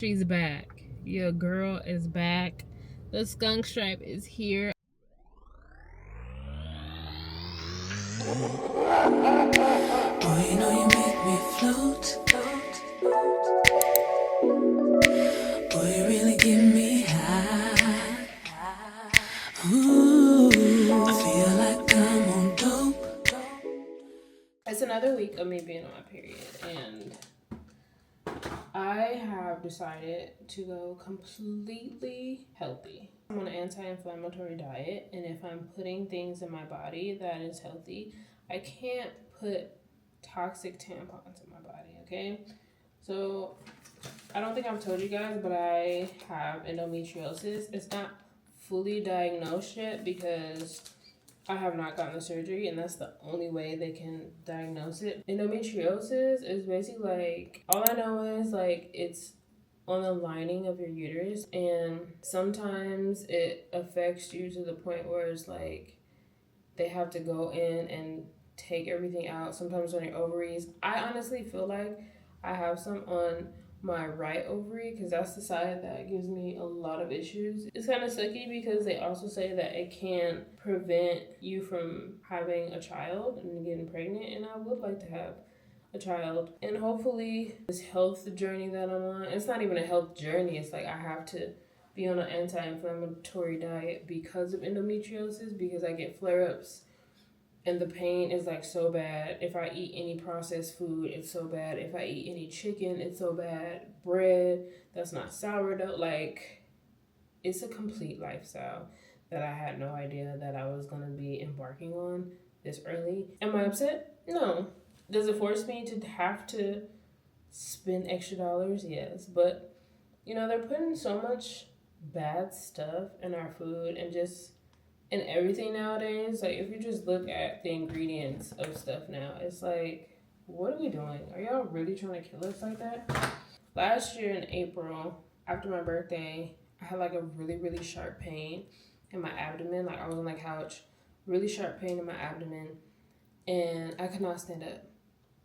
She's back. Your girl is back. The skunk stripe is here. Boy, you know you make me float. Boy, you really get me high. Ooh, I feel like I'm on dope. It's another week of me being on my period, and I have decided to go completely healthy. I'm on an anti-inflammatory diet, and if I'm putting things in my body that is healthy, I can't put toxic tampons in my body, okay? So I don't think I've told you guys, but I have endometriosis. It's not fully diagnosed yet because I have not gotten the surgery, and that's the only way they can diagnose it. Endometriosis is basically like, all I know is like it's on the lining of your uterus, and sometimes it affects you to the point where it's like they have to go in and take everything out, sometimes on your ovaries. I honestly feel like I have some on my right ovary because that's the side that gives me a lot of issues. It's kind of sucky because they also say that it can prevent you from having a child and getting pregnant, and I would like to have a child. And hopefully this health journey that I'm on, it's not even a health journey, it's like I have to be on an anti-inflammatory diet because of endometriosis, because I get flare-ups and the pain is like so bad. If I eat any processed food, it's so bad. If I eat any chicken, it's so bad. Bread that's not sourdough, like it's a complete lifestyle that I had no idea that I was gonna be embarking on this early. Am I upset? No. Does it force me to have to spend extra dollars? Yes. But you know, they're putting so much bad stuff in our food and just in everything nowadays. Like, if you just look at the ingredients of stuff now, it's like, what are we doing? Are y'all really trying to kill us like that? Last year in April, after my birthday, I had like a really, really sharp pain in my abdomen. Like, I was on the couch, really sharp pain in my abdomen, and I could not stand up.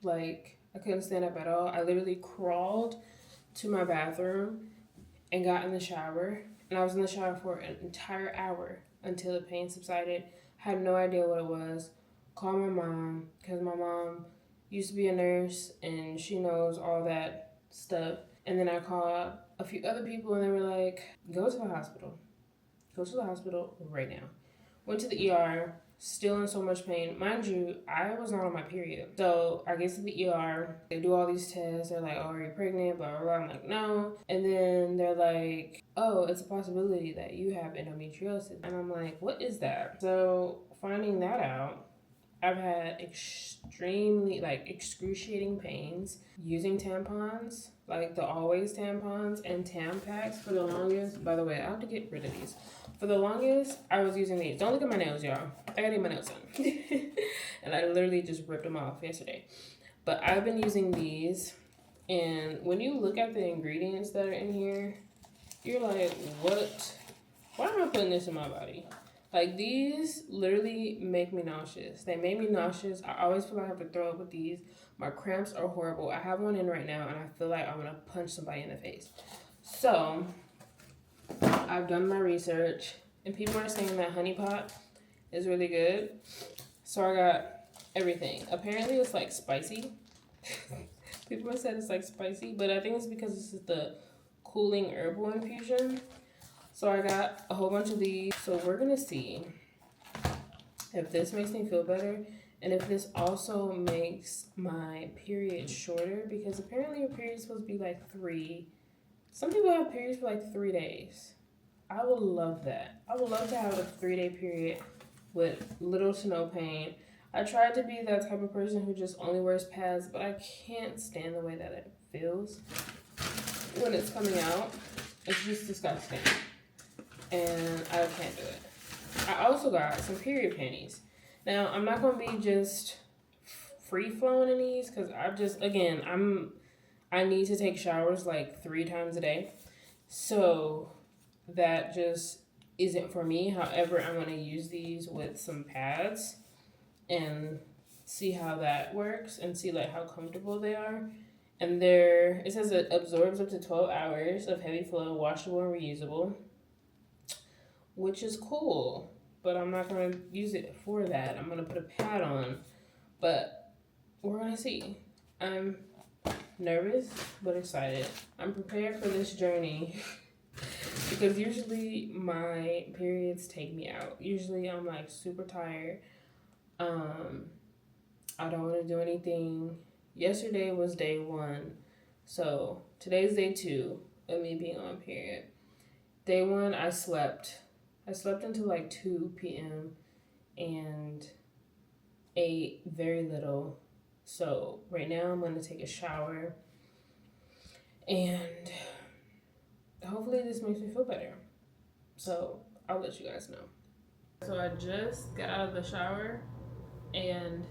Like, I couldn't stand up at all. I literally crawled to my bathroom and got in the shower, and I was in the shower for an entire hour until the pain subsided. Had no idea what it was. Called my mom because my mom used to be a nurse and she knows all that stuff. And then I called a few other people and they were like, go to the hospital. Go to the hospital right now. Went to the ER, still in so much pain. Mind you, I was not on my period. So I get to the ER, they do all these tests. They're like, oh, are you pregnant? Blah, blah, blah. I'm like, no. And then they're like, oh, it's a possibility that you have endometriosis. And I'm like, what is that? So finding that out, I've had extremely, like, excruciating pains using tampons, like the Always tampons and Tampax for the longest. By the way, I have to get rid of these. For the longest, I was using these. Don't look at my nails, y'all. I gotta get my nails done. And I literally just ripped them off yesterday. But I've been using these, and when you look at the ingredients that are in here, you're like, what? Why am I putting this in my body? Like, these literally make me nauseous. They make me nauseous. I always feel like I have to throw up with these. My cramps are horrible. I have one in right now, and I feel like I'm gonna punch somebody in the face. So I've done my research, and people are saying that honey pot is really good. So I got everything. Apparently, it's like spicy. People have said it's like spicy, but I think it's because this is the cooling herbal infusion. So I got a whole bunch of these. So we're gonna see if this makes me feel better and if this also makes my period shorter, because apparently your period is supposed to be like 3. Some people have periods for like 3 days. I would love that. I would love to have a 3-day period with little to no pain. I tried to be that type of person who just only wears pads, but I can't stand the way that it feels when it's coming out. It's just disgusting. And I can't do it. I also got some period panties. Now, I'm not going to be just free flowing in these because I need to take showers like 3 times a day. So that just isn't for me. However, I'm going to use these with some pads and see how that works and see like how comfortable they are. And it says it absorbs up to 12 hours of heavy flow, washable and reusable, which is cool. But I'm not gonna use it for that. I'm gonna put a pad on. But we're gonna see. I'm nervous but excited. I'm prepared for this journey because usually my periods take me out. Usually I'm like super tired. I don't want to do anything. Yesterday was day 1, so today's day 2 of me being on period. Day 1, I slept. I slept until like 2 p.m. and ate very little. So right now I'm gonna take a shower and hopefully this makes me feel better. So I'll let you guys know. So I just got out of the shower and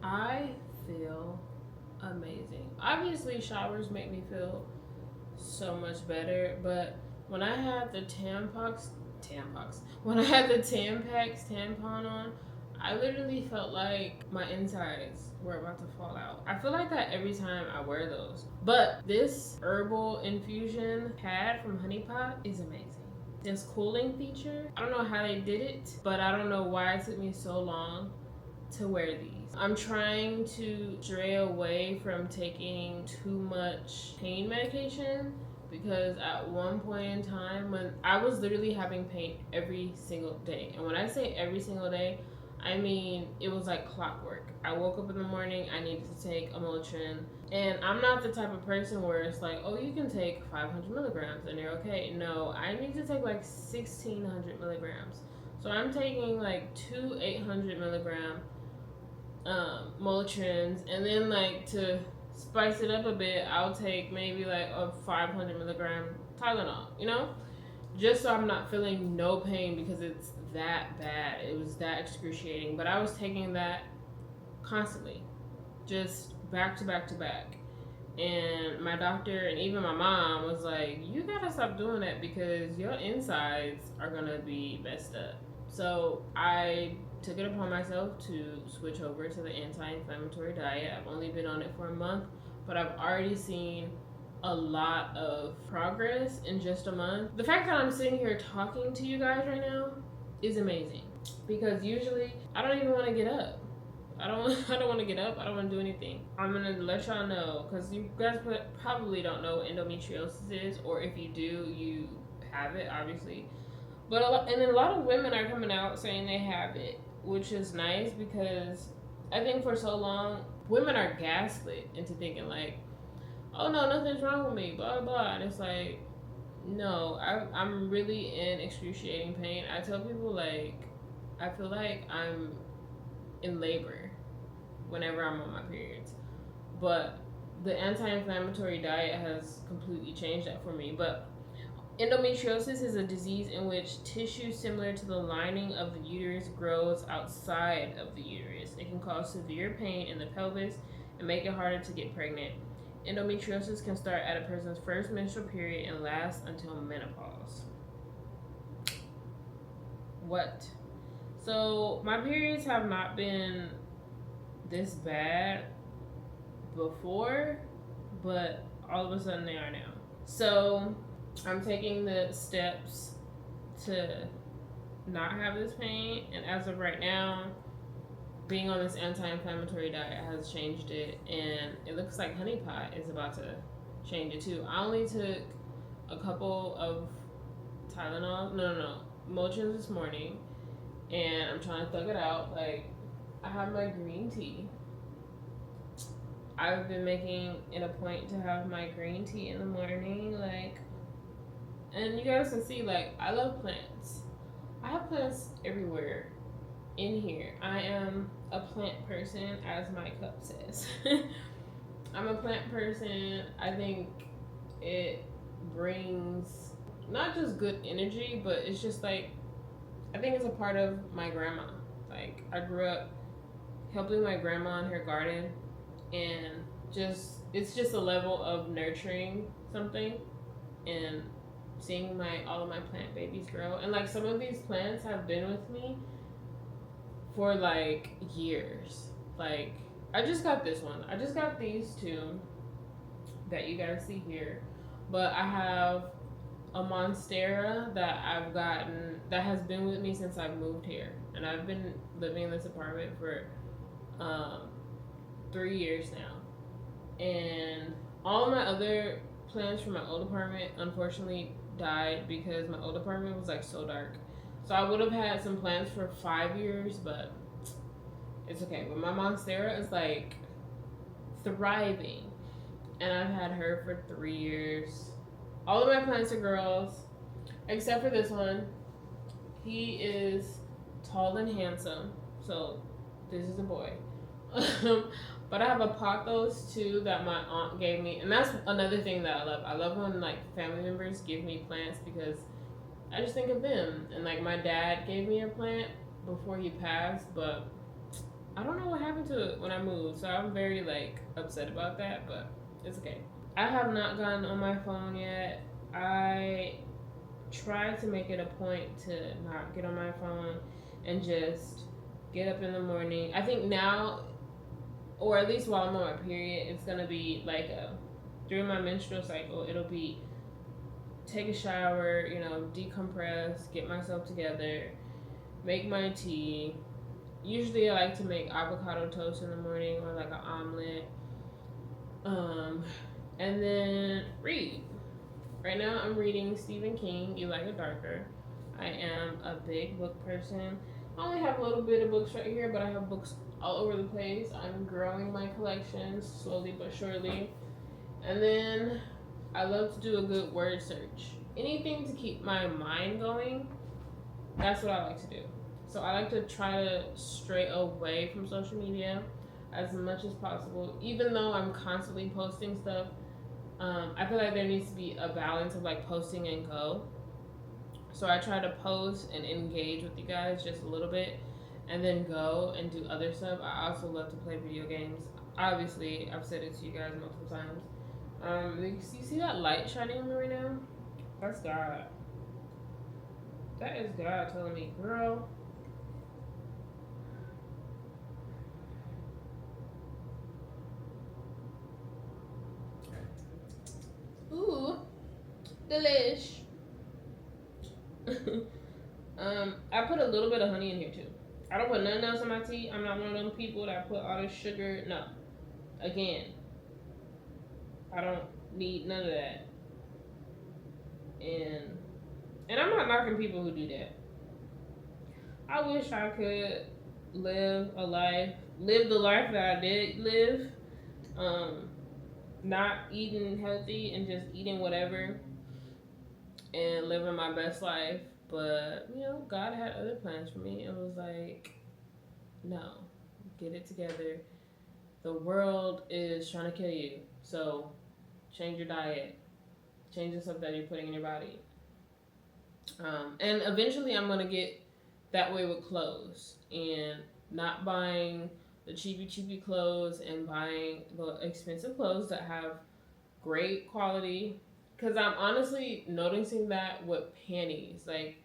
I feel amazing. Obviously showers make me feel so much better, but when I had the when I had the Tampax tampon on, I literally felt like my insides were about to fall out. I feel like that every time I wear those. But this herbal infusion pad from Honey Pot is amazing. This cooling feature, I don't know how they did it, but I don't know why it took me so long to wear these. I'm trying to stray away from taking too much pain medication because at one point in time when I was literally having pain every single day, and when I say every single day, I mean it was like clockwork. I woke up in the morning, I needed to take a Motrin, and I'm not the type of person where it's like, oh, you can take 500 milligrams and you're okay. No, I need to take like 1600 milligrams. So I'm taking like 800 milligram Motrins, and then like to spice it up a bit, I'll take maybe like a 500 milligram Tylenol, just so I'm not feeling no pain because it's that bad. It was that excruciating, but I was taking that constantly, just back to back to back. And my doctor and even my mom was like, you gotta stop doing that because your insides are gonna be messed up. So I took it upon myself to switch over to the anti-inflammatory diet. I've only been on it for a month, but I've already seen a lot of progress in just a month. The fact that I'm sitting here talking to you guys right now is amazing because usually I don't even want to get up. I don't want to get up. I don't want to do anything. I'm going to let y'all know because you guys probably don't know what endometriosis is, or if you do, you have it, obviously. But a lot of women are coming out saying they have it, which is nice because I think for so long, women are gaslit into thinking like, oh no, nothing's wrong with me, blah, blah. And it's like, no, I'm really in excruciating pain. I tell people like, I feel like I'm in labor whenever I'm on my periods. But the anti-inflammatory diet has completely changed that for me. But endometriosis is a disease in which tissue similar to the lining of the uterus grows outside of the uterus. It can cause severe pain in the pelvis and make it harder to get pregnant. Endometriosis can start at a person's first menstrual period and last until menopause. What? So my periods have not been this bad before, but all of a sudden they are now. So I'm taking the steps to not have this pain, and as of right now, being on this anti-inflammatory diet has changed it, and it looks like Honey Pot is about to change it too. I only took a couple of Motrins this morning, and I'm trying to thug it out. Like, I have my green tea. I've been making it a point to have my green tea in the morning, like, and you guys can see, like, I love plants. I have plants everywhere in here. I am a plant person, as my cup says. I'm a plant person. I think it brings not just good energy, but it's just like, I think it's a part of my grandma. Like, I grew up helping my grandma in her garden, and it's just a level of nurturing something and seeing all of my plant babies grow. And like, some of these plants have been with me for like years. Like, I just got this one. I just got these two. that you guys see here. But I have a monstera that I've gotten that has been with me since I moved here, and I've been living in this apartment for um, 3 years now. And all my other plans for my old apartment unfortunately died because my old apartment was like so dark. So I would have had some plans for 5 years, but it's okay. But my monstera is like thriving, and I've had her for 3 years. All of my plants are girls, except for this one. He is tall and handsome, so this is a boy. But I have a pothos too that my aunt gave me, and that's another thing that I love. I love when like family members give me plants because I just think of them. And like my dad gave me a plant before he passed, but I don't know what happened to it when I moved, so I'm very like upset about that, but it's okay. I have not gotten on my phone yet. I try to make it a point to not get on my phone and just get up in the morning. I think now, or at least while I'm on my period, it's gonna be like during my menstrual cycle, it'll be take a shower, decompress, get myself together, make my tea. Usually I like to make avocado toast in the morning or like an omelet. And then read. Right now I'm reading Stephen King, You Like It Darker. I am a big book person. I only have a little bit of books right here, but I have books all over the place. I'm growing my collection slowly but surely. And then I love to do a good word search. Anything to keep my mind going, that's what I like to do. So I like to try to stray away from social media as much as possible. Even though I'm constantly posting stuff, I feel like there needs to be a balance of like posting and go. So I try to post and engage with you guys just a little bit and then go and do other stuff. I also love to play video games. Obviously, I've said it to you guys multiple times. You see that light shining on me right now? That's God. That is God telling me, girl. Ooh, delish. I put a little bit of honey in here too. I don't put nothing else in my tea. I'm not one of them people that put all this sugar. No. Again, I don't need none of that. And I'm not knocking people who do that. I wish I could live the life that I did live. Not eating healthy and just eating whatever and living my best life. But, God had other plans for me. It was like, no, get it together. The world is trying to kill you. So change your diet. Change the stuff that you're putting in your body. And eventually I'm going to get that way with clothes. And not buying the cheapy clothes and buying the expensive clothes that have great quality. Because I'm honestly noticing that with panties. Like,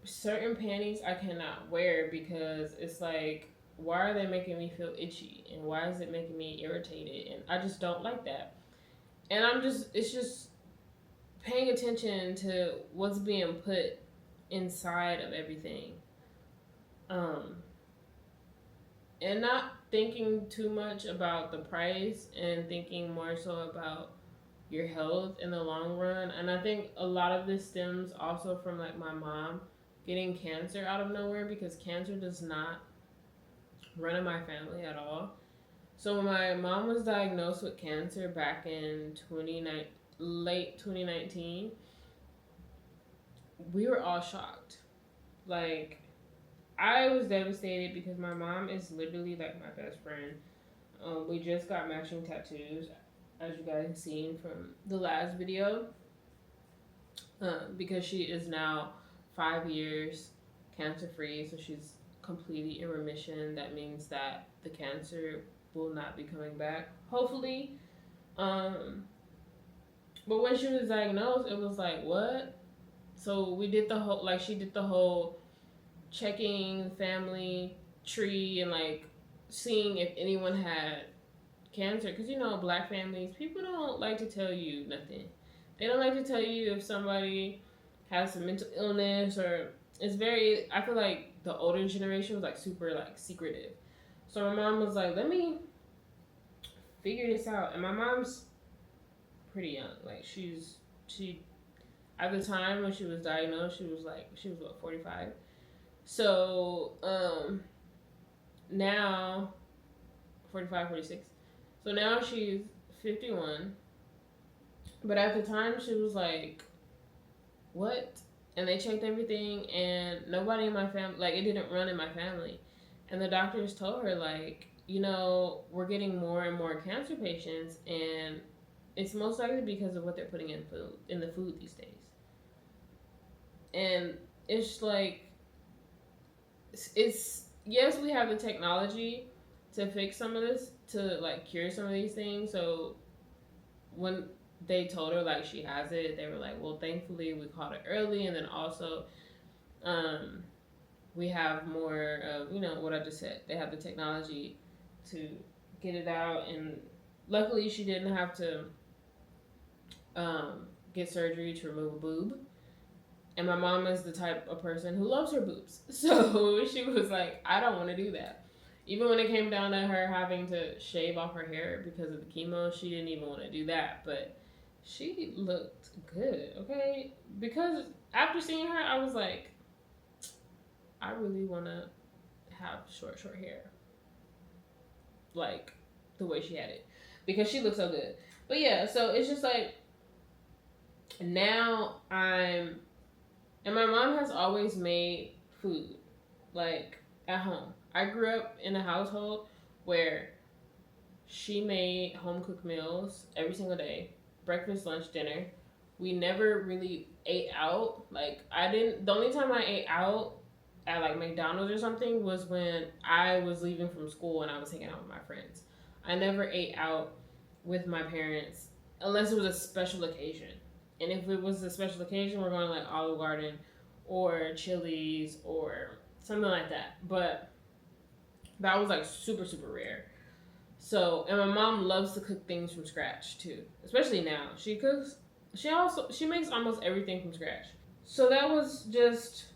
certain panties I cannot wear because it's like, why are they making me feel itchy? And why is it making me irritated? And I just don't like that. And it's just paying attention to what's being put inside of everything. And not thinking too much about the price and thinking more so about your health in the long run. And I think a lot of this stems also from like my mom getting cancer out of nowhere, because cancer does not run in my family at all. So when my mom was diagnosed with cancer back in late 2019, we were all shocked. Like, I was devastated because my mom is literally like my best friend. We just got matching tattoos, as you guys have seen from the last video, because she is now 5 years cancer free, so she's completely in remission. That means that the cancer will not be coming back, hopefully. But when she was diagnosed, it was like, what? So we did the whole, like, she did the whole checking family tree and like seeing if anyone had cancer, because you know, black families, people don't like to tell you nothing. They don't like to tell you if somebody has some mental illness, or it's very, I feel like the older generation was like super like secretive. So my mom was like, let me figure this out. And my mom's pretty young. Like she at the time when she was diagnosed, she was what, 45. So now 45, 46. So now she's 51. But at the time she was like, what? And they checked everything, and nobody in my family, like, it didn't run in my family. And the doctors told her, like, you know, we're getting more and more cancer patients, and it's most likely because of what they're putting in the food these days. And it's like, it's yes, we have the technology to fix some of this, to like cure some of these things. So when they told her like she has it, they were like, well, thankfully we caught it early, and then also we have more of, you know, what I just said. They have the technology to get it out, and luckily she didn't have to get surgery to remove a boob. And my mom is the type of person who loves her boobs, so she was like, I don't want to do that. Even when it came down to her having to shave off her hair because of the chemo, she didn't even want to do that. But she looked good, okay? Because after seeing her, I was like, I really want to have short hair. Like, the way she had it. Because she looked so good. But yeah, so it's just like, now and my mom has always made food, like, at home. I grew up in a household where she made home cooked meals every single day, breakfast, lunch, dinner. We never really ate out. Like, the only time I ate out at like McDonald's or something was when I was leaving from school and I was hanging out with my friends. I never ate out with my parents unless it was a special occasion. And if it was a special occasion, we're going to like Olive Garden or Chili's or something like that. But that was like super, super rare. So, and my mom loves to cook things from scratch too, especially now. She makes almost everything from scratch. So that was just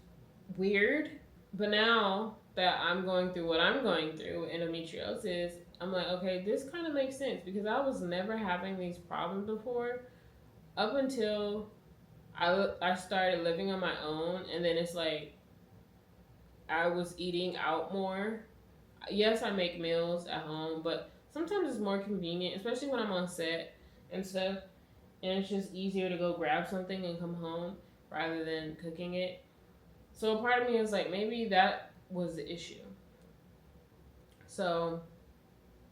weird. But now that I'm going through what I'm going through, endometriosis, I'm like, okay, this kind of makes sense, because I was never having these problems before up until I started living on my own. And then it's like I was eating out more. Yes, I make meals at home, but sometimes it's more convenient, especially when I'm on set and stuff, and it's just easier to go grab something and come home rather than cooking it. So a part of me is like, maybe that was the issue. So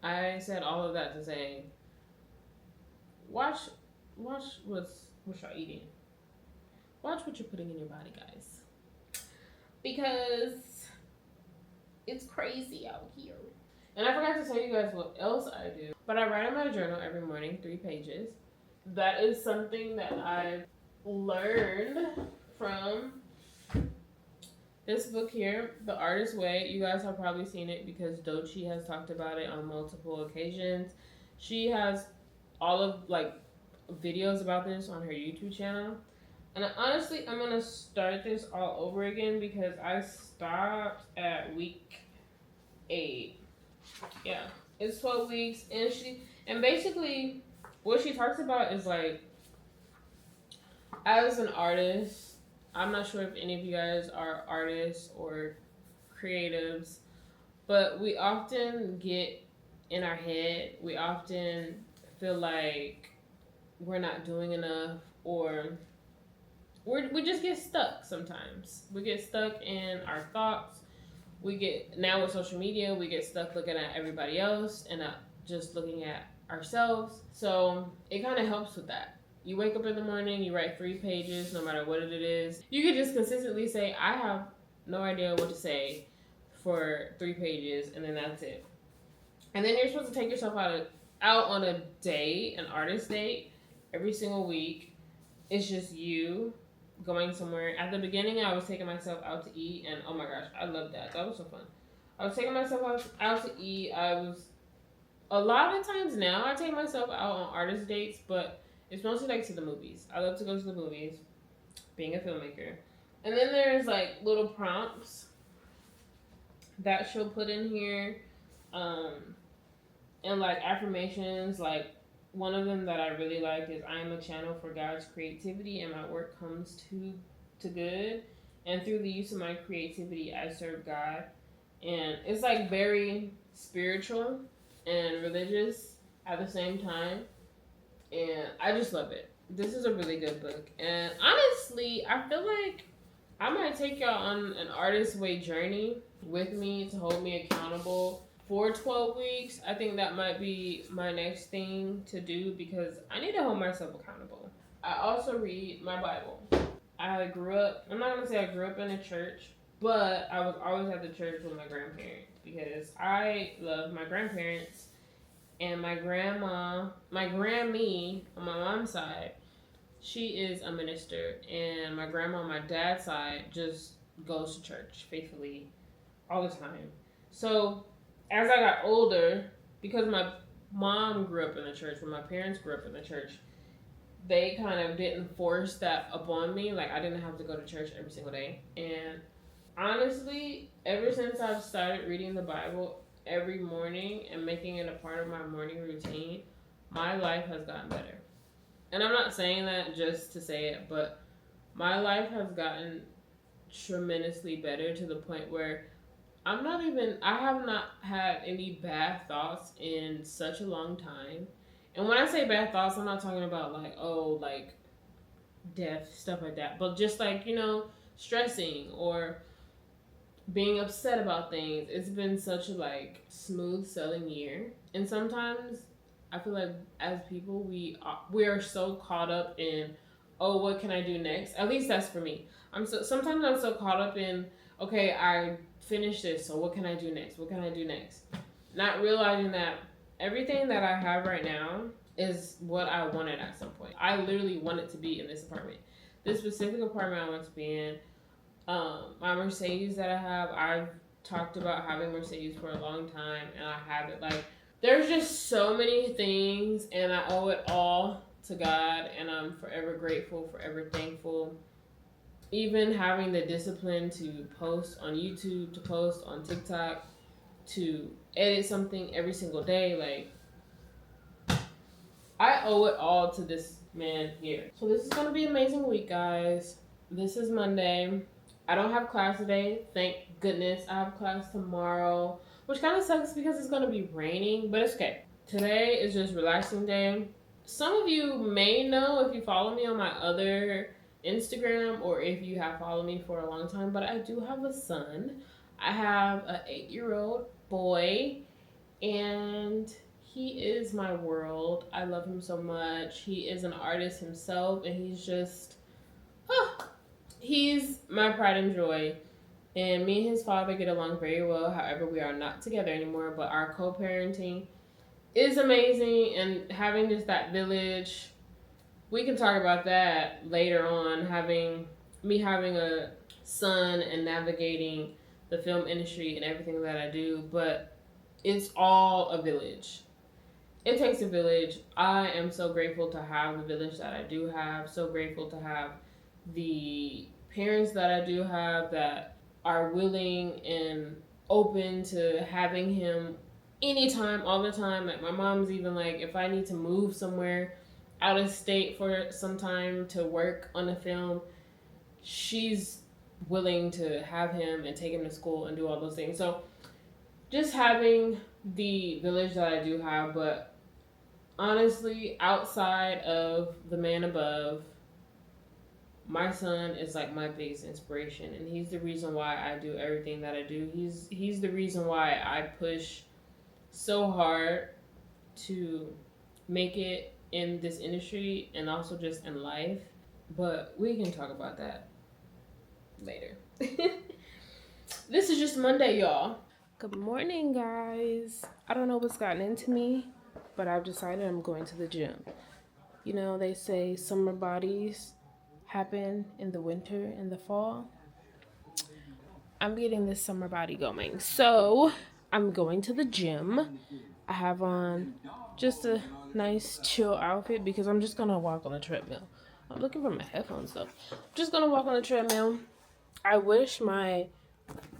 I said all of that to say, watch what's y'all eating. Watch what you're putting in your body, guys, because it's crazy out here. And I forgot to tell you guys what else I do. But I write in my journal every morning, 3 pages. That is something that I've learned from this book here, The Artist's Way. You guys have probably seen it because Dochi has talked about it on multiple occasions. She has all of like videos about this on her YouTube channel. And honestly, I'm going to start this all over again because I stopped at week 8. Yeah, it's 12 weeks. And basically what she talks about is like, as an artist, I'm not sure if any of you guys are artists or creatives, but we often get in our head. We often feel like we're not doing enough, or we just get stuck sometimes. We get stuck in our thoughts. Now with social media, we get stuck looking at everybody else and not just looking at ourselves. So it kind of helps with that. You wake up in the morning, you write 3 pages, no matter what it is. You can just consistently say, I have no idea what to say for 3 pages, and then that's it. And then you're supposed to take yourself out on a date, an artist date, every single week. It's just you going somewhere. At the beginning, I was taking myself out to eat, and oh my gosh, I loved that. That was so fun. I was taking myself out to eat. I was A lot of times now I take myself out on artist dates, but it's mostly like to the movies. I love to go to the movies, being a filmmaker. And then there's like little prompts that she'll put in here, um, and like affirmations. Like one of them that I really like is I am a channel for God's creativity, and my work comes to good. And through the use of my creativity, I serve God. And it's like very spiritual and religious at the same time, and I just love it. This is a really good book, and honestly, I feel like I might take y'all on an artist way journey with me to hold me accountable for 12 weeks. I think that might be my next thing to do because I need to hold myself accountable. I also read my Bible. I grew up, I'm not going to say I grew up in a church, but I was always at the church with my grandparents because I love my grandparents. And my grandma, my Grammy on my mom's side, she is a minister. And my grandma on my dad's side just goes to church faithfully all the time. So as I got older, because my mom grew up in the church, when my parents grew up in the church, they kind of didn't force that upon me. Like I didn't have to go to church every single day. And honestly, ever since I've started reading the Bible every morning and making it a part of my morning routine, my life has gotten better. And I'm not saying that just to say it, but my life has gotten tremendously better to the point where I have not had any bad thoughts in such a long time. And when I say bad thoughts, I'm not talking about like, oh, like death, stuff like that, but just like, stressing or being upset about things. It's been such a like smooth sailing year, and sometimes I feel like as people we are so caught up in, oh, what can I do next? At least that's for me. Sometimes I'm so caught up in, okay, I finished this, so what can I do next? What can I do next? Not realizing that everything that I have right now is what I wanted at some point. I literally wanted to be in this apartment. This specific apartment I want to be in. My Mercedes that I have, I've talked about having Mercedes for a long time, and I have it. Like, there's just so many things, and I owe it all to God, and I'm forever grateful, forever thankful. Even having the discipline to post on YouTube, to post on TikTok, to edit something every single day, like, I owe it all to this man here. So this is gonna be an amazing week, guys. This is Monday. I don't have class today, thank goodness. I have class tomorrow, which kind of sucks because it's going to be raining, but it's okay. Today is just relaxing day. Some of you may know if you follow me on my other Instagram or if you have followed me for a long time, but I do have a son. I have an 8-year-old boy, and he is my world. I love him so much. He is an artist himself, and he's just... he's my pride and joy. And me and his father get along very well. However, we are not together anymore, but our co-parenting is amazing. And having just that village, we can talk about that later on. Having a son and navigating the film industry and everything that I do, but it's all a village. It takes a village. I am so grateful to have the village that I do have. So grateful to have the parents that I do have that are willing and open to having him anytime, all the time. Like my mom's even like, if I need to move somewhere out of state for some time to work on a film, she's willing to have him and take him to school and do all those things. So just having the village that I do have, but honestly, outside of the man above, my son is like my biggest inspiration, and he's the reason why I do everything that I do. He's the reason why I push so hard to make it in this industry and also just in life. But we can talk about that later. This is just Monday, y'all. Good morning, guys. I don't know what's gotten into me, but I've decided I'm going to the gym. You know, they say summer bodies happen in the winter and the fall. I'm getting this summer body going. So I'm going to the gym. I have on just a nice chill outfit because I'm just gonna walk on the treadmill. I'm looking for my headphones though. I'm just gonna walk on the treadmill. I wish my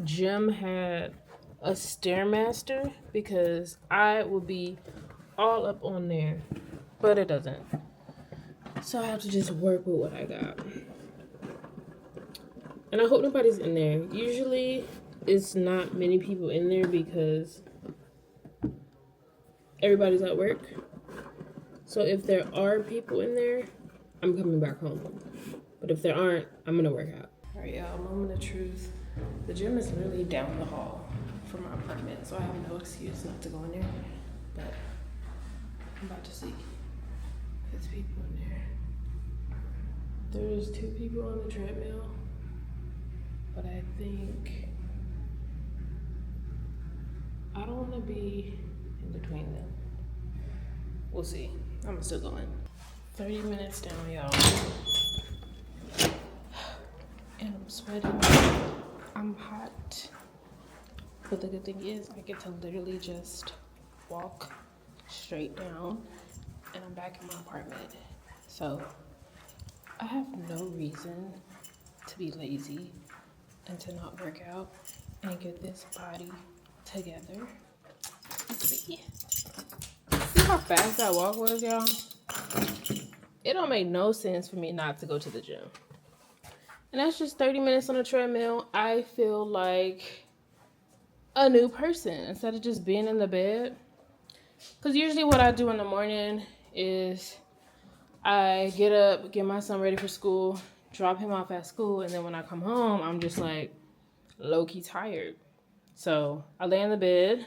gym had a Stairmaster because I would be all up on there, but it doesn't. So I have to just work with what I got. And I hope nobody's in there. Usually it's not many people in there because everybody's at work. So if there are people in there, I'm coming back home. But if there aren't, I'm gonna work out. All right, y'all, moment of truth. The gym is literally down the hall from my apartment, so I have no excuse not to go in there. But I'm about to see if it's people in there. There's 2 people on the treadmill, but I think I don't want to be in between them. We'll see. I'm still going. 30 minutes down, y'all. And I'm sweating. I'm hot. But the good thing is I get to literally just walk straight down and I'm back in my apartment. So I have no reason to be lazy and to not work out and get this body together. See how fast that walk was, y'all? It don't make no sense for me not to go to the gym. And that's just 30 minutes on a treadmill. I feel like a new person instead of just being in the bed. Because usually what I do in the morning is I get up, get my son ready for school, drop him off at school, and then when I come home, I'm just like low-key tired. So I lay in the bed.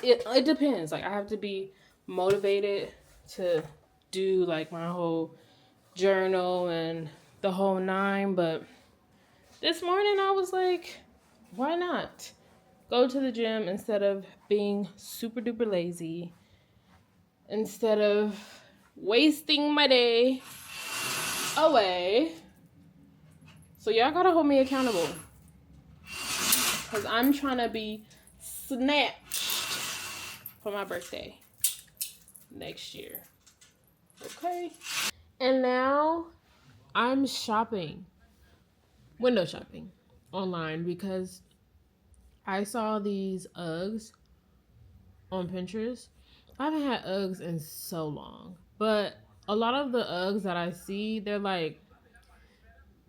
It depends. Like I have to be motivated to do like my whole journal and the whole 9. But this morning I was like, why not go to the gym instead of being super duper lazy, instead of wasting my day away. So y'all gotta hold me accountable because I'm trying to be snatched for my birthday next year. Okay. And now I'm shopping, window shopping online because I saw these Uggs on Pinterest. I haven't had Uggs in so long, but a lot of the Uggs that I see, they're like,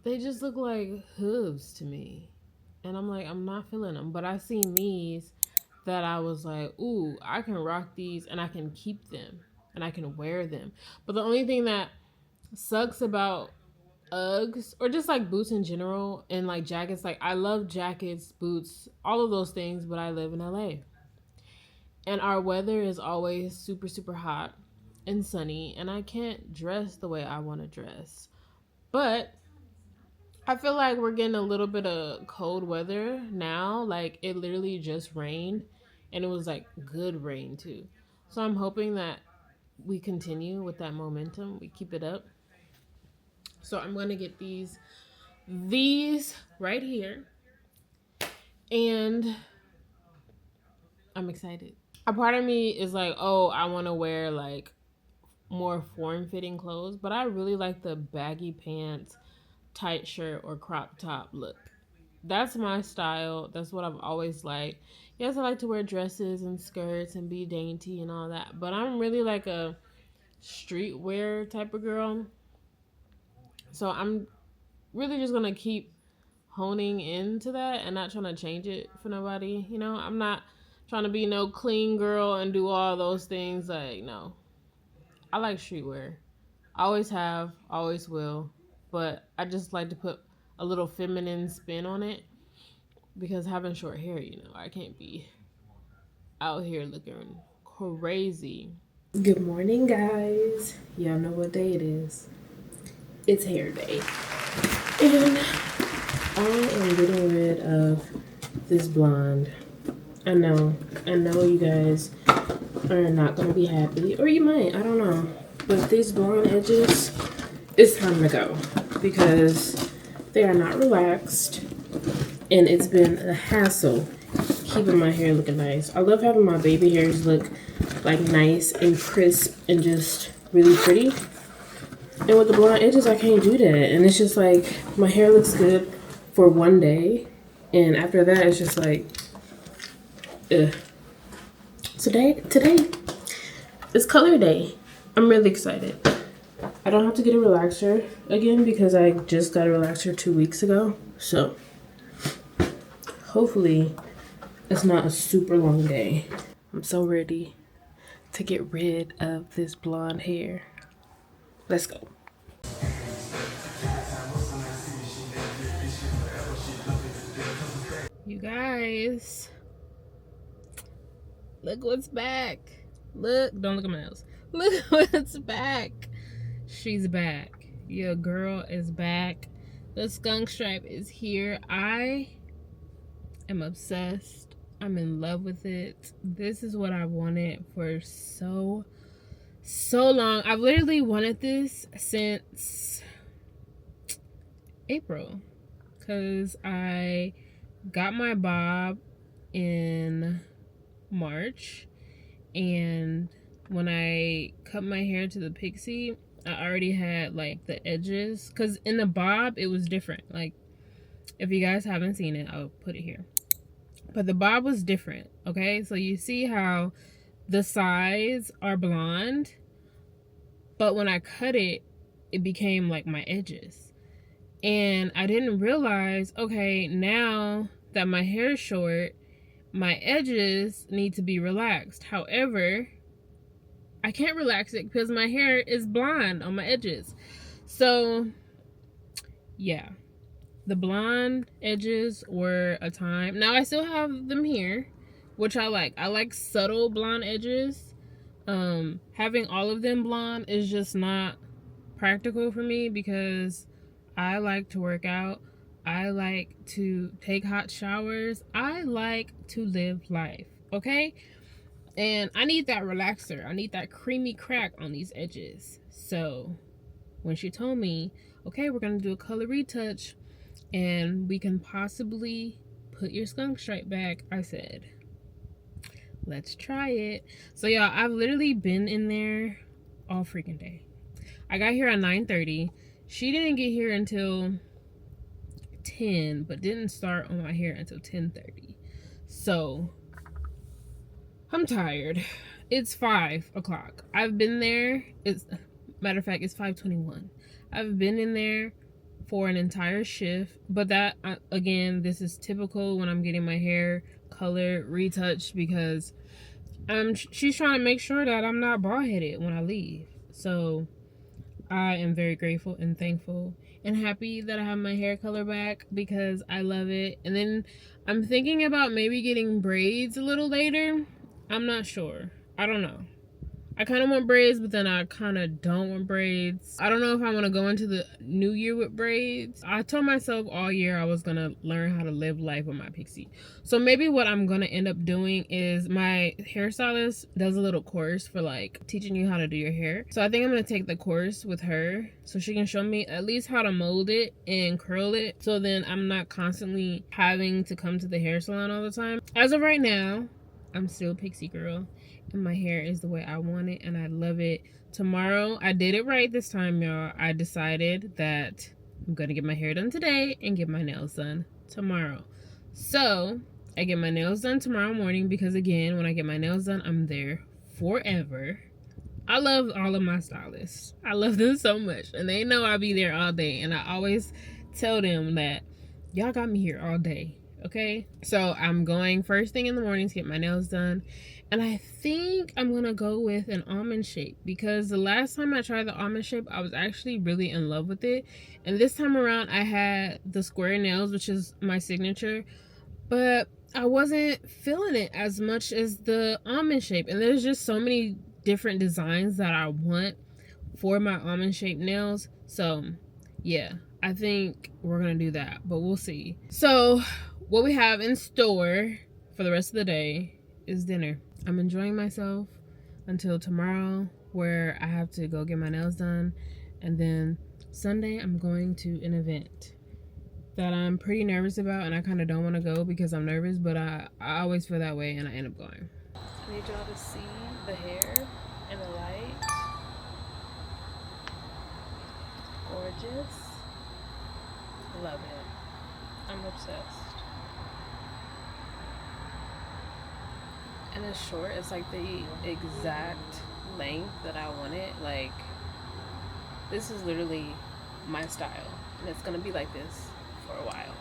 they just look like hooves to me. And I'm like, I'm not feeling them. But I seen these that I was like, ooh, I can rock these and I can keep them and I can wear them. But the only thing that sucks about Uggs or just like boots in general and like jackets, like I love jackets, boots, all of those things, but I live in LA. And our weather is always super, super hot and sunny, and I can't dress the way I want to dress. But I feel like we're getting a little bit of cold weather now. Like it literally just rained, and it was like good rain too. So I'm hoping that we continue with that momentum. We keep it up. So I'm going to get these right here, and I'm excited. A part of me is like, oh, I want to wear like more form-fitting clothes, but I really like the baggy pants, tight shirt, or crop top look. That's my style. That's what I've always liked. Yes, I like to wear dresses and skirts and be dainty and all that, but I'm really like a streetwear type of girl. So I'm really just gonna keep honing into that and not trying to change it for nobody. You know, I'm not trying to be no clean girl and do all those things. Like, no. I like streetwear. I always have, always will. But I just like to put a little feminine spin on it. Because having short hair, you know, I can't be out here looking crazy. Good morning, guys. Y'all know what day it is. It's hair day. And I am getting rid of this blonde. I know you guys are not going to be happy. Or you might, I don't know. But these blonde edges, it's time to go. Because they are not relaxed. And it's been a hassle keeping my hair looking nice. I love having my baby hairs look like nice and crisp and just really pretty. And with the blonde edges, I can't do that. And it's just like my hair looks good for one day, and after that, it's just like, ugh. Today is color day. I'm really excited. I don't have to get a relaxer again because I just got a relaxer 2 weeks ago. So hopefully it's not a super long day. I'm so ready to get rid of this blonde hair. Let's go. You guys, look what's back. Look, don't look at my nails. Look what's back. She's back. Your girl is back. The skunk stripe is here. I am obsessed. I'm in love with it. This is what I wanted for so long. I've literally wanted this since April, because I got my bob in March, and when I cut my hair to the pixie, I already had like the edges, because in the bob it was different. Like, if you guys haven't seen it, I'll put it here, but the bob was different. Okay, so you see how the sides are blonde, but when I cut it, it became like my edges. And I didn't realize, okay, now that my hair is short, my edges need to be relaxed. However, I can't relax it because my hair is blonde on my edges. So yeah, the blonde edges were a time. Now I still have them here, which I like. I like subtle blonde edges. Having all of them blonde is just not practical for me because I like to work out. I like to take hot showers. I like to live life, okay? And I need that relaxer. I need that creamy crack on these edges. So when she told me, okay, we're going to do a color retouch and we can possibly put your skunk stripe back, I said, let's try it. So y'all, I've literally been in there all freaking day. I got here at 9:30. She didn't get here until 10, but didn't start on my hair until 10:30. So I'm tired. It's 5 o'clock. I've been there. Matter of fact, it's 5:21. I've been in there for an entire shift, but that again, this is typical when I'm getting my hair color retouched because she's trying to make sure that I'm not bald headed when I leave. So I am very grateful and thankful and happy that I have my hair color back because I love it. And then I'm thinking about maybe getting braids a little later. I'm not sure. I don't know. I kind of want braids, but then I kind of don't want braids. I don't know if I want to go into the new year with braids. I told myself all year I was going to learn how to live life with my pixie. So maybe what I'm going to end up doing is my hairstylist does a little course for like teaching you how to do your hair. So I think I'm going to take the course with her so she can show me at least how to mold it and curl it. So then I'm not constantly having to come to the hair salon all the time. As of right now, I'm still pixie girl. And my hair is the way I want it and I love it. Tomorrow, I did it right this time, y'all. I decided that I'm gonna get my hair done today and get my nails done tomorrow. So I get my nails done tomorrow morning because again, when I get my nails done, I'm there forever. I love all of my stylists. I love them so much and they know I'll be there all day, and I always tell them that y'all got me here all day. Okay, so I'm going first thing in the morning to get my nails done. And I think I'm going to go with an almond shape because the last time I tried the almond shape, I was actually really in love with it. And this time around, I had the square nails, which is my signature, but I wasn't feeling it as much as the almond shape. And there's just so many different designs that I want for my almond shaped nails. So yeah, I think we're going to do that, but we'll see. So what we have in store for the rest of the day is dinner. I'm enjoying myself until tomorrow where I have to go get my nails done, and then Sunday I'm going to an event. that I'm pretty nervous about, and I kind of don't want to go because I'm nervous, but I always feel that way and I end up going. I need y'all to see the hair and the light. Gorgeous. Love it. I'm obsessed. And it's short. It's like the exact length that I want it. Like, this is literally my style. And it's going to be like this for a while.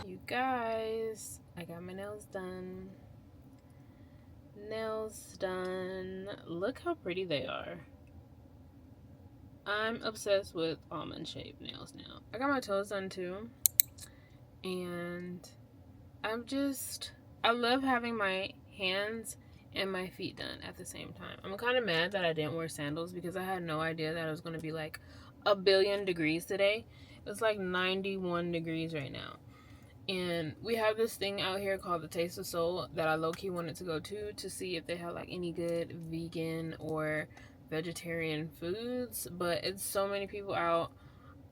You guys, I got my nails done. Nails done. Look how pretty they are. I'm obsessed with almond shaped nails now. I got my toes done too. And I love having my hands and my feet done at the same time. I'm kind of mad that I didn't wear sandals because I had no idea that it was going to be like 1,000,000,000 degrees today. It's like 91 degrees right now. And we have this thing out here called the Taste of Soul that I low-key wanted to go to see if they have like any good vegan or vegetarian foods. But it's so many people out.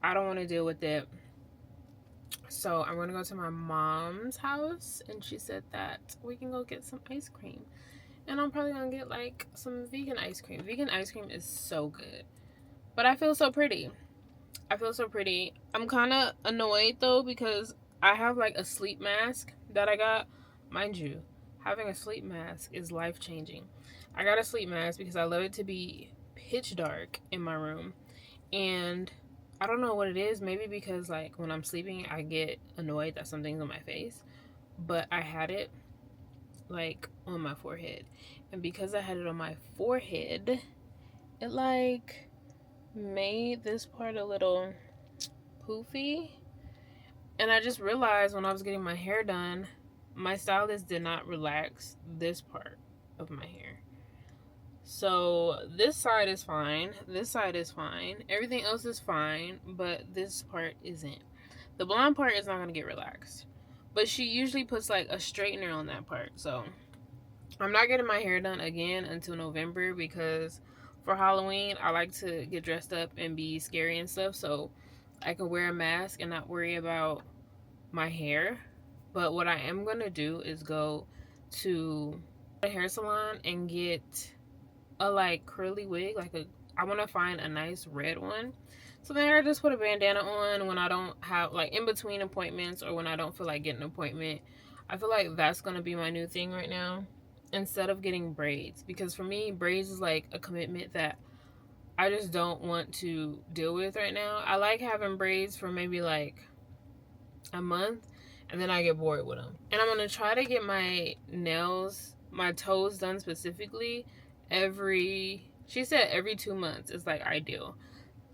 I don't want to deal with it. So I'm going to go to my mom's house, and she said that we can go get some ice cream. And I'm probably going to get like some vegan ice cream. Vegan ice cream is so good. But I feel so pretty. I'm kind of annoyed though because I have like a sleep mask that I got. Mind you, having a sleep mask is life-changing. I got a sleep mask because I love it to be pitch dark in my room. And I don't know what it is. Maybe because like when I'm sleeping, I get annoyed that something's on my face. But I had it like on my forehead. And because I had it on my forehead, it like made this part a little poofy. And I just realized when I was getting my hair done, my stylist did not relax this part of my hair. So this side is fine. This side is fine. Everything else is fine, but this part isn't. The blonde part is not going to get relaxed. But she usually puts like a straightener on that part. So I'm not getting my hair done again until November because for Halloween, I like to get dressed up and be scary and stuff. So I can wear a mask and not worry about my hair. But what I am going to do is go to a hair salon and get a like curly wig. I want to find a nice red one. So then I just put a bandana on when I don't have like in between appointments or when I don't feel like getting an appointment. I feel like that's going to be my new thing right now instead of getting braids, because for me braids is like a commitment that I just don't want to deal with right now. I like having braids for maybe like a month and then I get bored with them. And I'm going to try to get my nails, my toes done specifically she said every 2 months is like ideal.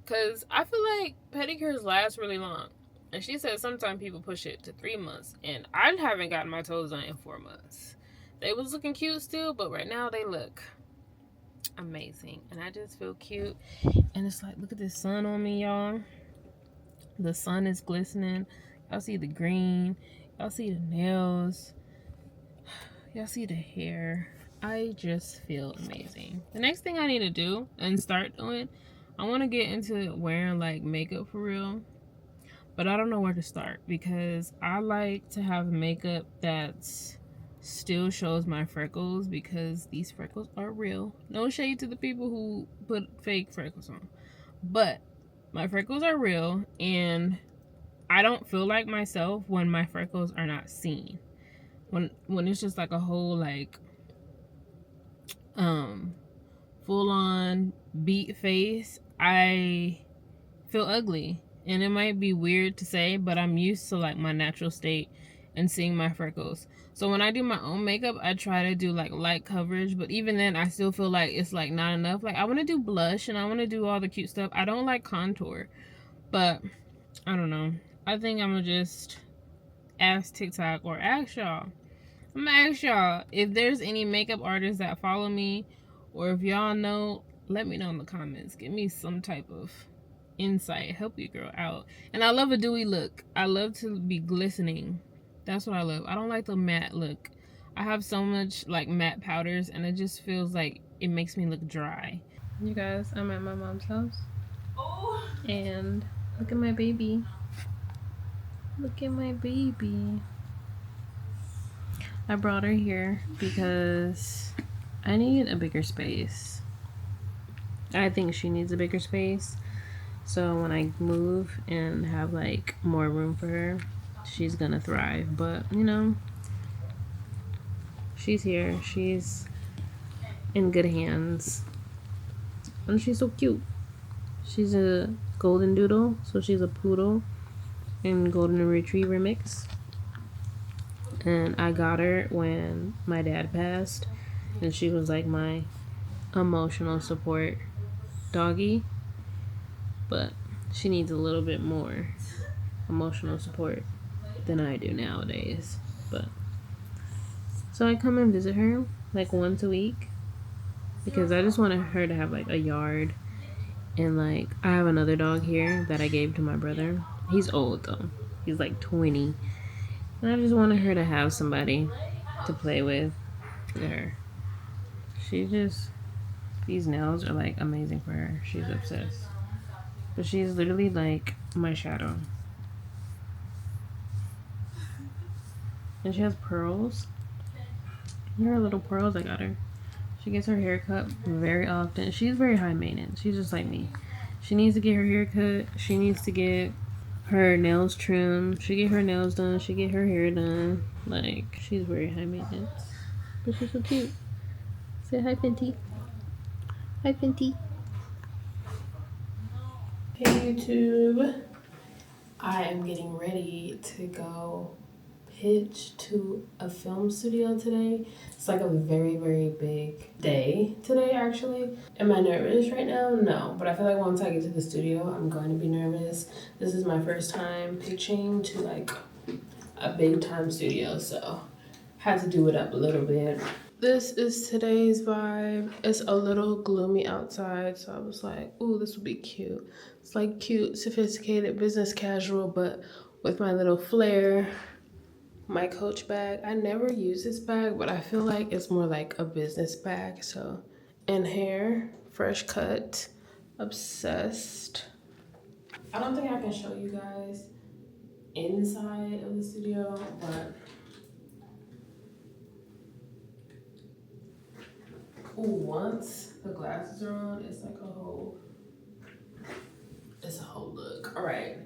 Cause I feel like pedicures last really long. And she said sometimes people push it to 3 months. And I haven't gotten my toes done in 4 months. They was looking cute still, but right now they look amazing. And I just feel cute. And it's like, look at this sun on me, y'all. The sun is glistening. Y'all see the green. Y'all see the nails. Y'all see the hair. I just feel amazing. The next thing I need to do and start doing, I want to get into wearing like makeup for real. But I don't know where to start because I like to have makeup that's still shows my freckles because these freckles are real. No shade to the people who put fake freckles on. But my freckles are real and I don't feel like myself when my freckles are not seen. When it's just like a whole like full on beat face, I feel ugly. And it might be weird to say, but I'm used to like my natural state and seeing my freckles. So when I do my own makeup, I try to do like light coverage, but even then I still feel like it's like not enough. Like I want to do blush and I want to do all the cute stuff. I don't like contour, but I don't know. I think I'm gonna just ask TikTok or ask y'all. I'm gonna ask y'all if there's any makeup artists that follow me, or if y'all know, let me know in the comments. Give me some type of insight. Help your girl out. And I love a dewy look. I love to be glistening. That's what I love. I don't like the matte look. I have so much like matte powders and it just feels like it makes me look dry. You guys, I'm at my mom's house. Oh. And look at my baby. Look at my baby. I brought her here because I need a bigger space. I think she needs a bigger space. So when I move and have like more room for her, she's gonna thrive. But you know, she's here. She's in good hands. And she's so cute. She's a golden doodle, so she's a poodle and golden retriever mix. And I got her when my dad passed, and she was like my emotional support doggy. But she needs a little bit more emotional support than I do nowadays. But so I come and visit her like once a week because I just wanted her to have like a yard. And like I have another dog here that I gave to my brother. He's old though. He's like 20. And I just wanted her to have somebody to play with her. She just these nails are like amazing for her. She's obsessed. But she's literally like my shadow. And she has pearls. Her little pearls I got her. She gets her hair cut very often. She's very high maintenance. She's just like me. She needs to get her hair cut. She needs to get her nails trimmed. She get her nails done. She get her hair done. Like she's very high maintenance. But she's so cute. Say hi, Fenty. Hi, Fenty. Hey YouTube. I am getting ready to go pitch to a film studio today. It's like a very, very big day today, actually. Am I nervous right now? No, but I feel like once I get to the studio, I'm going to be nervous. This is my first time pitching to like a big time studio, so had to do it up a little bit. This is today's vibe. It's a little gloomy outside, so I was like, ooh, this would be cute. It's like cute, sophisticated, business casual, but with my little flair. My Coach bag. I never use this bag, but I feel like it's more like a business bag. So, and hair, fresh cut, obsessed. I don't think I can show you guys inside of the studio, but once the glasses are on, it's like it's a whole look. All right,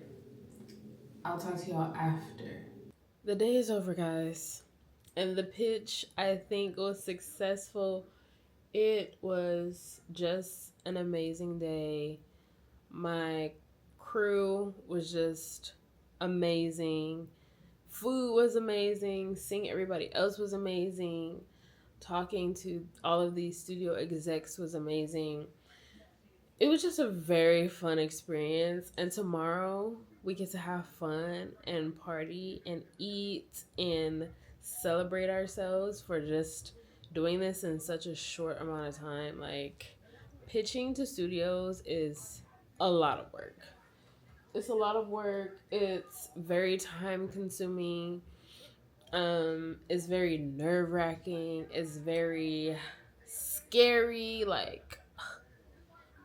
I'll talk to y'all after. The day is over, guys, and the pitch I think was successful. It was just an amazing day. My crew was just amazing. Food was amazing. Seeing everybody else was amazing. Talking to all of these studio execs was amazing. It was just a very fun experience. And tomorrow we get to have fun and party and eat and celebrate ourselves for just doing this in such a short amount of time. Like, pitching to studios is a lot of work. It's a lot of work. It's very time consuming. It's very nerve wracking. It's very scary. Like,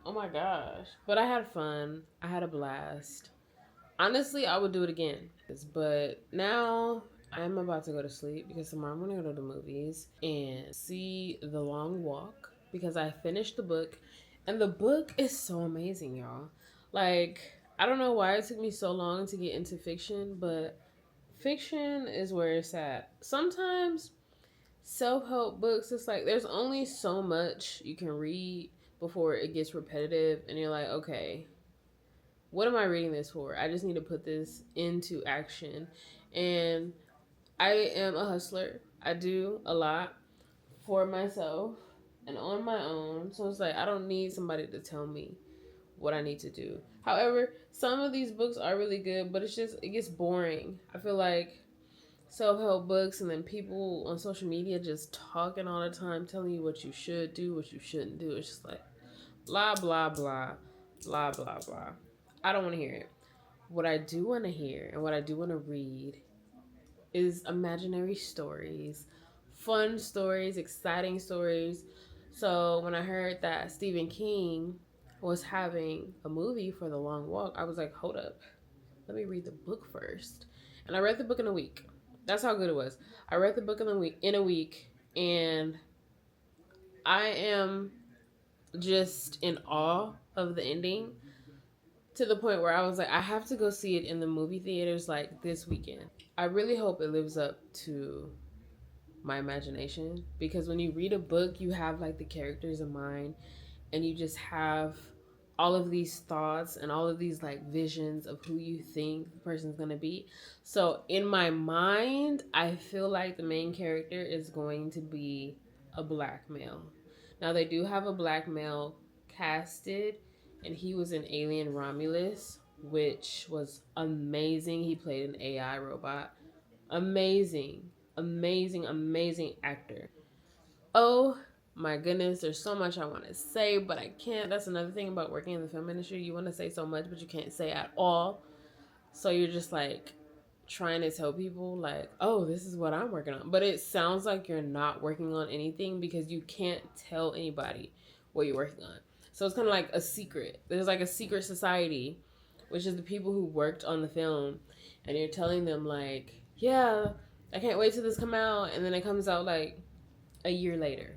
oh my gosh. But I had fun. I had a blast. Honestly, I would do it again. But now I'm about to go to sleep because tomorrow I'm going to go to the movies and see The Long Walk because I finished the book. And the book is so amazing, y'all. Like, I don't know why it took me so long to get into fiction, but fiction is where it's at. Sometimes self-help books, it's like there's only so much you can read before it gets repetitive and you're like, okay, what am I reading this for? I just need to put this into action. And I am a hustler. I do a lot for myself and on my own. So it's like I don't need somebody to tell me what I need to do. However, some of these books are really good, but it gets boring. I feel like self-help books and then people on social media just talking all the time, telling you what you should do, what you shouldn't do. It's just like blah, blah, blah, blah, blah, blah. I don't want to hear it. What I do want to hear and what I do want to read is imaginary stories, fun stories, exciting stories. So when I heard that Stephen King was having a movie for The Long Walk, I was like, hold up. let me read the book first. And I read the book in a week. That's how good it was. I read the book in a week, and I am just in awe of the ending, to the point where I was like, I have to go see it in the movie theaters like this weekend. I really hope it lives up to my imagination, because when you read a book, you have like the characters in mind, and you just have all of these thoughts and all of these like visions of who you think the person's gonna be. So in my mind, I feel like the main character is going to be a black male. Now they do have a black male casted, and he was in Alien Romulus, which was amazing. He played an AI robot. Amazing, amazing, amazing actor. Oh my goodness, there's so much I want to say, but I can't. That's another thing about working in the film industry. You want to say so much, but you can't say at all. So you're just like trying to tell people, like, oh, this is what I'm working on. But it sounds like you're not working on anything, because you can't tell anybody what you're working on. So it's kind of like a secret. There's like a secret society, which is the people who worked on the film. And you're telling them, like, yeah, I can't wait till this come out. And then it comes out like a year later,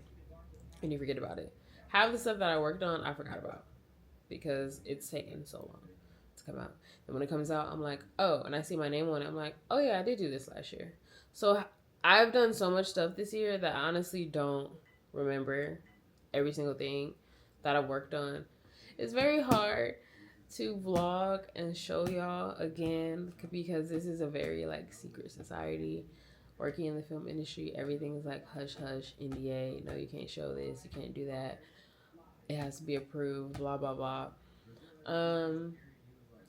and you forget about it. Half the stuff that I worked on, I forgot about, because it's taken so long to come out. And when it comes out, I'm like, oh, and I see my name on it. I'm like, oh yeah, I did do this last year. So I've done so much stuff this year that I honestly don't remember every single thing that I worked on. It's very hard to vlog and show y'all again, because this is a very like secret society. Working in the film industry, everything is like hush hush, NDA. No, you can't show this, you can't do that. It has to be approved, blah blah blah.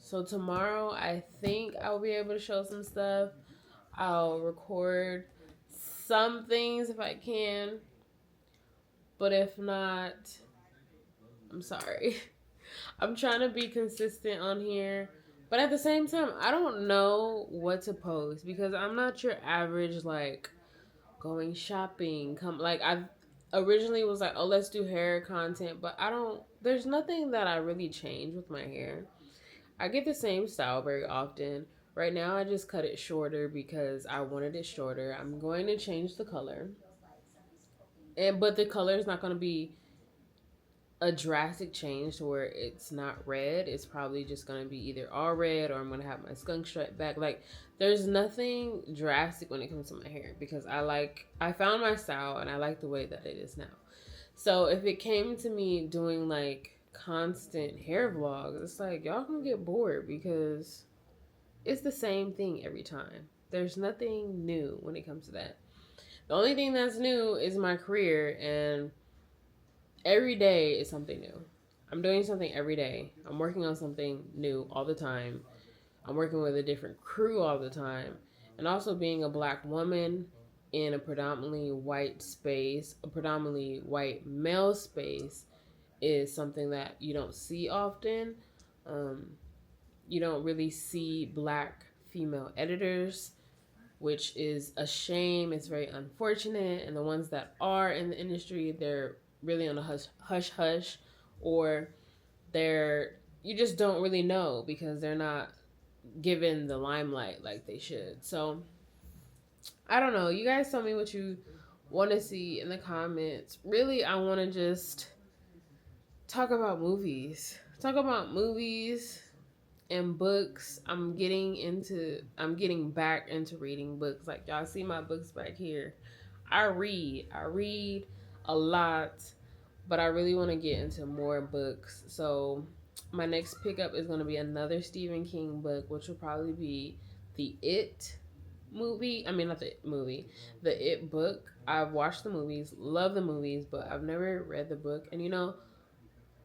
So tomorrow I think I'll be able to show some stuff. I'll record some things if I can. But if not, I'm sorry. I'm trying to be consistent on here. But at the same time, I don't know what to post, because I'm not your average like going shopping. I originally was like, oh, let's do hair content, but I don't. There's nothing that I really change with my hair. I get the same style very often. Right now, I just cut it shorter because I wanted it shorter. I'm going to change the color, but the color is not going to be a drastic change to where it's not red. It's probably just going to be either all red, or I'm going to have my skunk stripe back. Like, there's nothing drastic when it comes to my hair, because I found my style and I like the way that it is now. So if it came to me doing like constant hair vlogs, it's like y'all can get bored, because it's the same thing every time. There's nothing new when it comes to that. The only thing that's new is my career, and every day is something new. I'm doing something every day. I'm working on something new all the time. I'm working with a different crew all the time. And also, being a black woman in a predominantly white space, a predominantly white male space, is something that you don't see often. You don't really see black female editors, which is a shame. It's very unfortunate. And the ones that are in the industry, they're really on a hush hush, or you just don't really know, because they're not given the limelight like they should. So I don't know. You guys tell me what you want to see in the comments. Really, I want to just talk about movies. Talk about movies and books. I'm getting back into reading books. Like, y'all see my books back here. I read a lot, but I really want to get into more books. So my next pickup is going to be another Stephen King book, which will probably be the It movie. I mean, not the movie, the It book. I've watched the movies, love the movies, but I've never read the book. And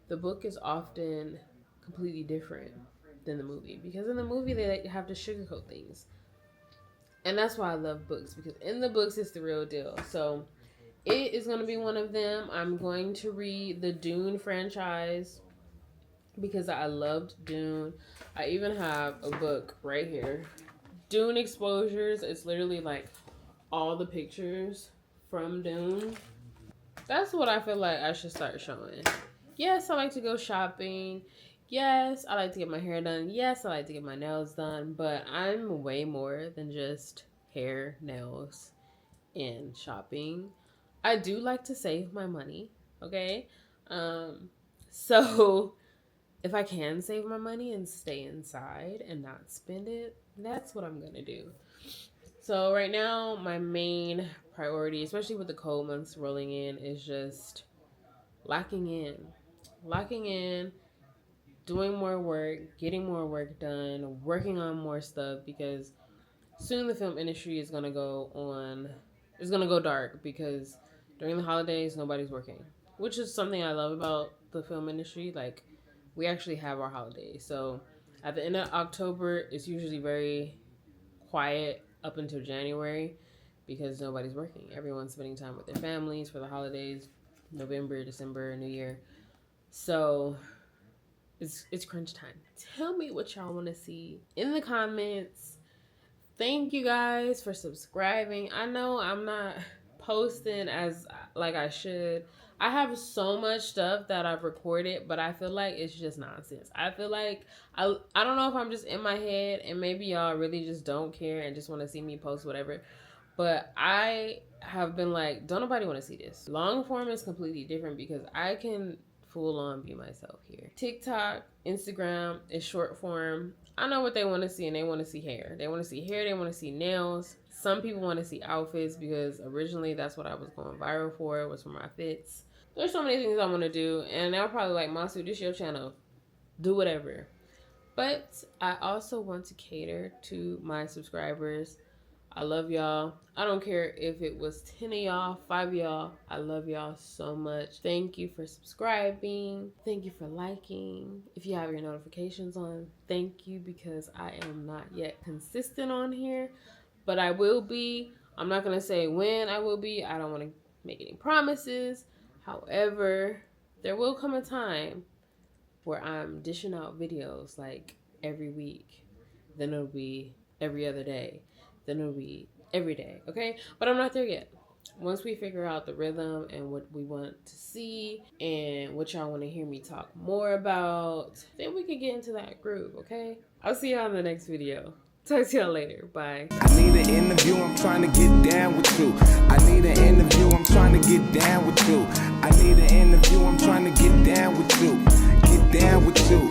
the book is often completely different than the movie, because in the movie they have to sugarcoat things. And that's why I love books, because in the books it's the real deal. So It is going to be one of them. I'm going to read the Dune franchise, because I loved Dune. I even have a book right here, Dune Exposures. It's literally like all the pictures from Dune. That's what I feel like I should start showing. Yes, I like to go shopping. Yes, I like to get my hair done. Yes, I like to get my nails done. But I'm way more than just hair, nails, and shopping. I do like to save my money. Okay. Um, so if I can save my money and stay inside and not spend it, that's what I'm gonna do. So right now, my main priority, especially with the cold months rolling in, is just locking in, locking in, doing more work, getting more work done, working on more stuff because soon the film industry is gonna go on. It's gonna go dark because during the holidays nobody's working, which is something I love about the film industry. Like we actually have our holidays, so at the end of October it's usually very quiet up until January because nobody's working. Everyone's spending time with their families for the holidays, November, December, New Year. So it's crunch time. Tell me what y'all want to see in the comments. Thank you guys for subscribing. I know I'm not posting as like I should. I have so much stuff that I've recorded, but I feel like it's just nonsense. I feel like I don't know if I'm just in my head and maybe y'all really just don't care and just want to see me post whatever. But I have been like, don't nobody want to see this. Long form is completely different because I can full on be myself here. TikTok, Instagram is short form. I know what they want to see, and they want to see hair. They want to see hair, they want to see nails. Some people want to see outfits because originally that's what I was going viral for, was for my fits. There's so many things I want to do, and they're probably like, Masu, this your channel. Do whatever. But I also want to cater to my subscribers. I love y'all. I don't care if it was 10 of y'all, 5 of y'all. I love y'all so much. Thank you for subscribing. Thank you for liking. If you have your notifications on, thank you because I am not yet consistent on here, but I will be. I'm not going to say when I will be. I don't want to make any promises. However, there will come a time where I'm dishing out videos like every week. Then it'll be every other day. Then it'll be every day, okay? But I'm not there yet. Once we figure out the rhythm and what we want to see and what y'all want to hear me talk more about, then we can get into that groove, okay? I'll see y'all in the next video. Talk to y'all later. Bye. I need an interview, I'm trying to get down with you. I need an interview, I'm trying to get down with you. I need an interview, I'm trying to get down with you. Get down with you.